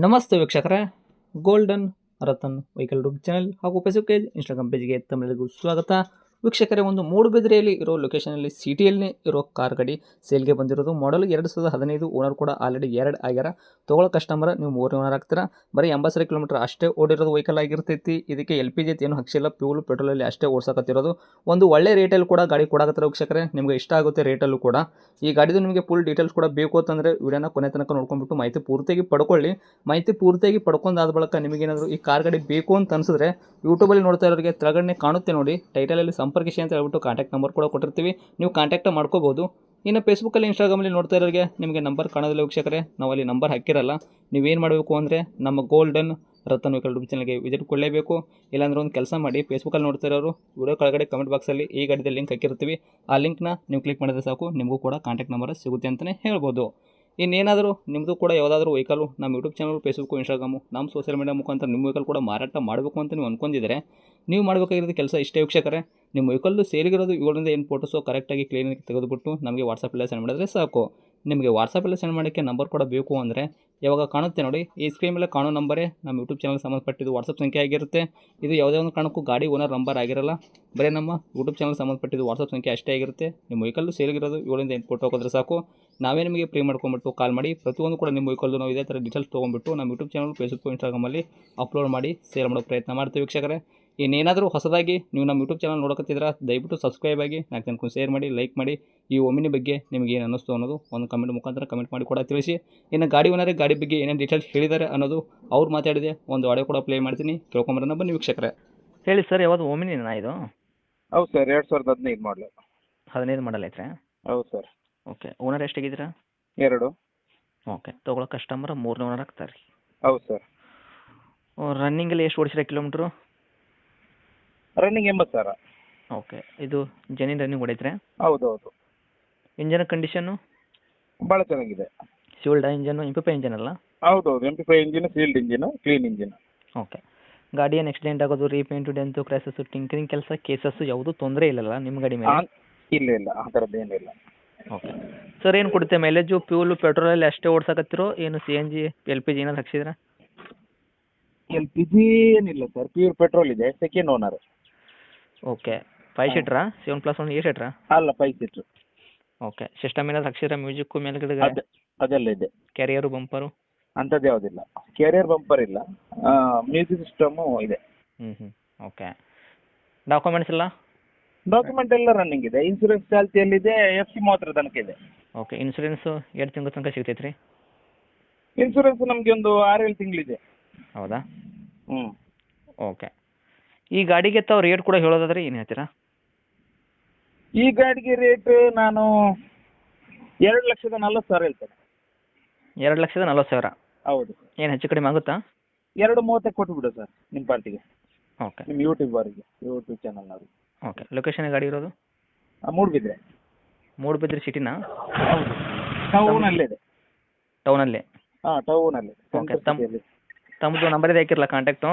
ನಮಸ್ತೆ ವೀಕ್ಷಕರೇ, golden Ratan vehicle YouTube channel ಹಾಗೂ ಫೇಸ್ಬುಕ್ ಪೇಜ್, ಇನ್ಸ್ಟಾಗ್ರಾಮ್ ಪೇಜ್ಗೆ ತಮ್ಮೆಲ್ಲರಿಗೂ ಸ್ವಾಗತ. ವೀಕ್ಷಕರೇ, ಒಂದು ಮೂಡುಬಿದಿರೆಯಲ್ಲಿ ಇರೋ ಲೊಕೇಶನಲ್ಲಿ ಸಿಟಿಯಲ್ಲಿ ಇರೋ ಕಾರ್ ಗಾಡಿ ಸೇಲ್ಗೆ ಬಂದಿರೋದು. ಮಾಡಲ್ 2015, ಓನರ್ ಕೂಡ ಆಲ್ರೆಡಿ 2 ಆಗ್ಯಾರ. ತೊಗೊಳ್ಳೋ ಕಸ್ಟಮರ್ ನೀವು 3ನೇ ಓನರ್ ಆಗ್ತೀರಾ. ಬರೀ 80 ಕಿಲೋಮೀಟರ್ ಅಷ್ಟೇ ಓಡಿರೋದು ವೆಹಿಕಲ್ ಆಗಿರ್ತೈತಿ. ಇದಕ್ಕೆ LPG ಏನು ಹಾಕ್ಸಿಲ್ಲ, ಪ್ಯೂಲ್ ಪೆಟ್ರೋಲಲ್ಲಿ ಅಷ್ಟೇ ಓಡಿಸಕತ್ತಿರೋದು. ಒಂದು ಒಳ್ಳೆ ರೇಟಲ್ಲಿ ಕೂಡ ಗಾಡಿ ಕೊಡಕತ್ತಾರೆ ವೀಕ್ಷಕರೇ, ನಿಮಗೆ ಇಷ್ಟ ಆಗುತ್ತೆ ರೇಟಲ್ಲೂ ಕೂಡ. ಈ ಗಾಡಿದು ನಿಮಗೆ ಫುಲ್ ಡೀಟೇಲ್ಸ್ ಕೂಡ ಬೇಕು ಅಂತಂದರೆ ವಿಡಿಯೋನ ಕೊನೆ ತನಕ ನೋಡ್ಕೊಂಡ್ಬಿಟ್ಟು ಮಾಹಿತಿ ಪೂರ್ತಿಯಾಗಿ ಪಡ್ಕೊಳ್ಳಿ. ಮಾಹಿತಿ ಪೂರ್ತಿಯಾಗಿ ಪಡ್ಕೊಂಡಾದ ಬಳಿಕ ನಿಮಗೇನಾದರೂ ಈ ಕಾರ್ ಗಾಡಿ ಬೇಕು ಅಂತ ಅನಿಸಿದ್ರೆ ಯೂಟ್ಯೂಬಲ್ಲಿ ನೋಡ್ತಾ ಇರೋರಿಗೆ ಕೆಳಗಡೆ ಕಾಣುತ್ತೆ ನೋಡಿ, ಟೈಟಲಲ್ಲಿ ಸಂಪರ್ಕಿಸಿ ಅಂತ ಹೇಳ್ಬಿಟ್ಟು ಕಾಂಟ್ಯಾಕ್ಟ್ ನಂಬರ್ ಕೂಡ ಕೊಟ್ಟಿರ್ತೀವಿ, ನೀವು ಕಾಂಟ್ಯಾಕ್ಟ್ ಮಾಡ್ಕೋಬೋದು. ಇನ್ನು ಫೇಸ್ಬುಕ್ಕಲ್ಲಿ, ಇನ್ಸ್ಟಾಗ್ರಾಮಲ್ಲಿ ನೋಡ್ತಾ ಇರೋರಿಗೆ ನಿಮಗೆ ನಂಬರ್ ಕಾಣೋದಿಲ್ಲ ವೀಕ್ಷಕರೇ, ನಾವು ಅಲ್ಲಿ ನಂಬರ್ ಹಾಕಿರಲ್ಲ. ನೀವೇನು ಮಾಡಬೇಕು ಅಂದರೆ ನಮ್ಮ ಗೋಲ್ಡನ್ ರತನ್ ವೆಹಿಕಲ್ ಯೂಟ್ಯೂಬ್ ಚಾನಲ್ಗೆ ವಿಸಿಟ್ ಕೊಡಲೇಬೇಕು. ಇಲ್ಲಾಂದ್ರೆ ಒಂದು ಕೆಲಸ ಮಾಡಿ, ಫೇಸ್ಬುಕ್ಕಲ್ಲಿ ನೋಡ್ತಾ ಇರೋರು ವಿಡಿಯೋ ಕೆಳಗಡೆ ಕಮೆಂಟ್ ಬಾಕ್ಸಲ್ಲಿ ಈ ಗಾಡಿದ ಲಿಂಕ್ ಹಾಕಿರ್ತೀವಿ, ಆ ಲಿಂಕ್ನ ನೀವು ಕ್ಲಿಕ್ ಮಾಡಿದ್ರೆ ಸಾಕು, ನಿಮಗೂ ಕೂಡ ಕಾಂಟ್ಯಾಕ್ಟ್ ನಂಬರ್ ಸಿಗುತ್ತೆ ಅಂತಲೇ ಹೇಳ್ಬೋದು. ಇನ್ನೇನಾದರೂ ನಿಮ್ಮದು ಕೂಡ ಯಾವುದಾದ್ರೂ ವೆಹಿಕಲು ನಮ್ಮ ಯೂಟ್ಯೂಬ್ ಚಾನಲ್, ಫೇಸ್ಬುಕ್ಕು, ಇನ್ಸ್ಟಾಗ್ರಾಮು, ನಮ್ಮ ಸೋಷಿಯಲ್ ಮೀಡಿಯಾ ಮುಖಾಂತರ ನಿಮ್ಮ ವೆಹಿಕಲ್ ಕೂಡ ಮಾರಾಟ ಮಾಡಬೇಕು ಅಂತ ನೀವು ಅಂದ್ಕೊಂಡಿದ್ರೆ, ನೀವು ಮಾಡಬೇಕಾಗಿರೋದು ಕೆಲಸ ಇಷ್ಟೇ ವೀಕ್ಷಕರೇ. ನಿಮ್ಮ ವೆಹಿಕಲ್ಲು ಸೇಲಿಗಿರೋದು 7ರಿಂದ 8 ಫೋಟೋಸು ಕರೆಕ್ಟಾಗಿ ಕ್ಲೀನಾಗಿ ತೆಗೆದುಬಿಟ್ಟು ನಮಗೆ ವಾಟ್ಸಪ್ಪಲ್ಲೇ ಸೆಂಡ್ ಮಾಡಿದ್ರೆ ಸಾಕು. ನಿಮಗೆ ವಾಟ್ಸಪ್ಪಲ್ಲೇ ಸೆಂಡ್ ಮಾಡೋಕ್ಕೆ ನಂಬರ್ ಕೂಡ ಬೇಕು ಅಂದರೆ ಯಾವಾಗ ಕಾಣುತ್ತೆ ನೋಡಿ, ಈ ಸ್ಕ್ರೀನ್ ಮೇಲೆ ಕಾಣೋ ನಂಬರೇ ನಮ್ಮ ಯೂಟ್ಯೂಬ್ ಚಾನಲ್ಗೆ ಸಂಬಂಧಪಟ್ಟಿದ್ದು ವಾಟ್ಸಪ್ ಸಂಖ್ಯೆ ಆಗಿರುತ್ತೆ. ಇದು ಯಾವುದೇ ಒಂದು ಕಾರಣಕ್ಕೂ ಗಾಡಿ ಓನರ್ ನಂಬರ್ ಆಗಿರಲ್ಲ, ಬರೀ ನಮ್ಮ ಯೂಟ್ಯೂಬ್ ಚಾನಲ್ ಸಂಬಂಧಪಟ್ಟಿದ್ದು ವಾಟ್ಸಪ್ ಸಂಖ್ಯೆ ಅಷ್ಟೇ ಆಗಿರುತ್ತೆ. ನಿಮ್ಮ ವೆಹಿಕಲ್ಲು ಸೇಲಿಗಿರೋದು 7ರಿಂದ 8 ಫೋಟೋ ಹಾಕಿದ್ರೆ ಸಾಕು, ನಾವೇ ನಿಮಗೆ ಫ್ರೀ ಮಾಡ್ಕೊಂಬಿಟ್ಟು ಕಾಲ್ ಮಾಡಿ ಪ್ರತಿಯೊಂದು ಕೂಡ ನಿಮ್ಮ ವೆಹಿಕಲ್ಲು ನಾವು ಇದೇ ಥರ ಡೀಟೇಲ್ಸ್ ತೊಗೊಂಡ್ಬಿಟ್ಟು ನಮ್ಮ ಯೂಟ್ಯೂಬ್ ಚಾನಲ್, ಫೇಸ್ಬುಕ್, ಇನ್ಸ್ಟಾಗ್ರಾಮಲ್ಲಿ ಅಪ್ಲೋಡ್ ಮಾಡಿ ಸೇಲ್ ಮಾಡೋ ಪ್ರಯತ್ನ ಮಾಡ್ತೀವಿ ವೀಕ್ಷಕರೇ. ಇನ್ನೇನಾದರೂ ಹೊಸದಾಗಿ ನೀವು ನಮ್ಮ ಯೂಟ್ಯೂಬ್ ಚಾನಲ್ ನೋಡಕತ್ತಿದ್ರೆ ದಯವಿಟ್ಟು ಸಬ್ಸ್ಕ್ರೈಬ್ ಆಗಿ, 4 ಜನಕ್ಕೂ ಶೇರ್ ಮಾಡಿ, ಲೈಕ್ ಮಾಡಿ. ಈ ಒಮಿನಿ ಬಗ್ಗೆ ನಿಮಗೆ ಏನು ಅನ್ನಿಸ್ತು ಅನ್ನೋದು ಒಂದು ಕಮೆಂಟ್ ಮುಖಾಂತರ ಕಮೆಂಟ್ ಮಾಡಿ ಕೂಡ ತಿಳಿಸಿ. ಇನ್ನು ಗಾಡಿ ಓನರೇ ಗಾಡಿ ಬಗ್ಗೆ ಏನೇನು ಡೀಟೇಲ್ಸ್ ಹೇಳಿದ್ದಾರೆ ಅನ್ನೋದು ಅವ್ರು ಮಾತಾಡಿದೆ ಒಂದು ಆಡಿಯೋ ಕೂಡ ಪ್ಲೇ ಮಾಡ್ತೀನಿ, ಕೇಳ್ಕೊಂಬರೋಣ ಬನ್ನಿ ವೀಕ್ಷಕರೇ. ಹೇಳಿ ಸರ್, ಯಾವುದು ಓಮಿನಿನಾ ಇದು? ಹೌದು ಸರ್, 2015 ಮಾಡಲು. 15 ಮಾಡಲ್ ಐತ್ರಾ? ಹೌದು ಸರ್. ಓಕೆ. ಓನರ್ ಎಷ್ಟಾಗಿದ್ದೀರಾ? 2. ಓಕೆ. ತೊಗೊಳ್ಳೋ ಕಸ್ಟಮರ್ 3ನೇ ಓನರ್ ಆಗ್ತಾರೆ ರೀ? ಹೌದು ಸರ್. ರನ್ನಿಂಗಲ್ಲಿ ಎಷ್ಟು ಓಡಿಸಿರ ಕಿಲೋಮೀಟ್ರು? ರನ್ನಿಂಗ್ 80,000. ಓಕೆ. ಇದು ಜೆನ್ಯೂನ್ ರನ್ನಿಂಗ್ ಹೊಡೈತ್ರಾ? ಹೌದು ಹೌದು. ಇಂಜನ್ ಕಂಡೀಷನ್ನು ಭಾಳ ಚೆನ್ನಾಗಿದೆ. ಸಿವಿಲ್ಡಾ ಇಂಜನ್ನು? MPP ಇಂಜನ್ ಅಲ್ಲ? ಹೌದು ಹೌದು, MPP engine, sealed engine, clean engine. Okay. ಗಾಡಿ ಏನು ಆಕ್ಸಿಡೆಂಟ್ ಆಗೋದು, ರೀಪೇಂಟು, ಡೆಂತು, ಕ್ರ್ಯಾಸಸ್ಸು, ಟಿಂಕರಿಂಗ್ ಕೆಲಸ, ಕೇಸಸ್ಸು ಯಾವುದೂ ತೊಂದರೆ ಇಲ್ಲಲ್ಲ ನಿಮ್ಮ ಗಾಡಿ ಮೇಲೆ? ಇಲ್ಲ ಇಲ್ಲ, ಆ ಥರದ್ದು ಏನಿಲ್ಲ. Okay sir. ಏನು ಕೊಡುತ್ತೆ ಮೈಲೇಜು? ಫ್ಯೂಲು ಪೆಟ್ರೋಲಲ್ಲಿ ಅಷ್ಟೇ ಓಡ್ಸಕತ್ತಿರೋ ಏನು CNG, LPG ಏನಾದ್ರು ಹಾಕ್ಸಿದ್ರಾ? LPG ಏನಿಲ್ಲ ಸರ್, ಪ್ಯೂರ್ ಪೆಟ್ರೋಲ್ ಇದೆ, ಸೆಕೆಂಡ್ ಓನರ್. ಓಕೆ. 5 ಸೀಟ್ರಾ? 7+1 8 ಸೀಟ್ರಾ? ಅಲ್ಲ, 5 ಸೀಟ್ರ್. ಓಕೆ. ಸಿಸ್ಟಮ್ ಏನಾದ್ರು ಹಾಕ್ಸಿದ್ರಾ? ಮ್ಯೂಸಿಕ್ಕು ಮೇಲ್ಗಡೆ ಅದೆಲ್ಲ ಇದೆ. ಕ್ಯಾರಿಯರು, ಬಂಪರು ಅಂಥದ್ದು ಯಾವುದಿಲ್ಲ. ಕ್ಯಾರಿಯರ್ ಬಂಪರ್ ಇಲ್ಲ, ಮ್ಯೂಸಿಕ್ ಸಿಸ್ಟಮು ಇದೆ. ಓಕೆ. ಡಾಕ್ಯುಮೆಂಟ್ಸ್ ಎಲ್ಲ? ಡಾಕ್ಯುಮೆಂಟ್ ಎಲ್ಲ ರನ್ನಿಂಗ್ ಇದೆ. ಇನ್ಸೂರೆನ್ಸ್ ಚಾಲ್ತಿಯಲ್ಲಿದೆ, FC 30 ತನಕ ಇದೆ. ಓಕೆ. ಇನ್ಸೂರೆನ್ಸು 2 ತಿಂಗಳ ತನಕ ಸಿಗ್ತೈತೆ ರೀ? ಇನ್ಸೂರೆನ್ಸ್ ನಮಗೆ ಒಂದು 6-7 ತಿಂಗಳಿದೆ. ಹೌದಾ? ಹ್ಞೂ. ಓಕೆ. ಈ ಗಾಡಿಗೆ ತಾವು ರೇಟ್ ಕೂಡ ಹೇಳೋದಾದ್ರೆ ಏನು ಹೇಳ್ತೀರಾ? ಈ ಗಾಡಿಗೆ ರೇಟ್ ನಾನು 2,40,000 ಹೇಳ್ತೇನೆ. 2,40,000? ಹೌದು. ಏನು ಹೆಚ್ಚು ಕಡಿಮೆ ಆಗುತ್ತಾ? 2,30 ಕೊಟ್ಬಿಡು ಸರ್ ನಿಮ್ಮ ಪಾರ್ಟಿಗೆ, ಓಕೆ. ನಿಮ್ಮ ಯೂಟ್ಯೂಬ್ ಚಾನಲ್ನವ್ರಿಗೆ. ಓಕೆ. ಲೊಕೇಶನ್ ಗಾಡಿ ಇರೋದು? ಮೂಡುಬಿದ್ರೆ. ಮೂಡುಬಿದ್ರೆ ಸಿಟಿನಾ? ಹೌದು, ಟೌನಲ್ಲಿದೆ. ಟೌನಲ್ಲೇ? ಹಾಂ, ಟೌನಲ್ಲಿ. ಓಕೆ. ತಮ್ಮದು ನಂಬರ್ ಇದೆ ಹಾಕಿರಲ್ಲ ಕಾಂಟ್ಯಾಕ್ಟು?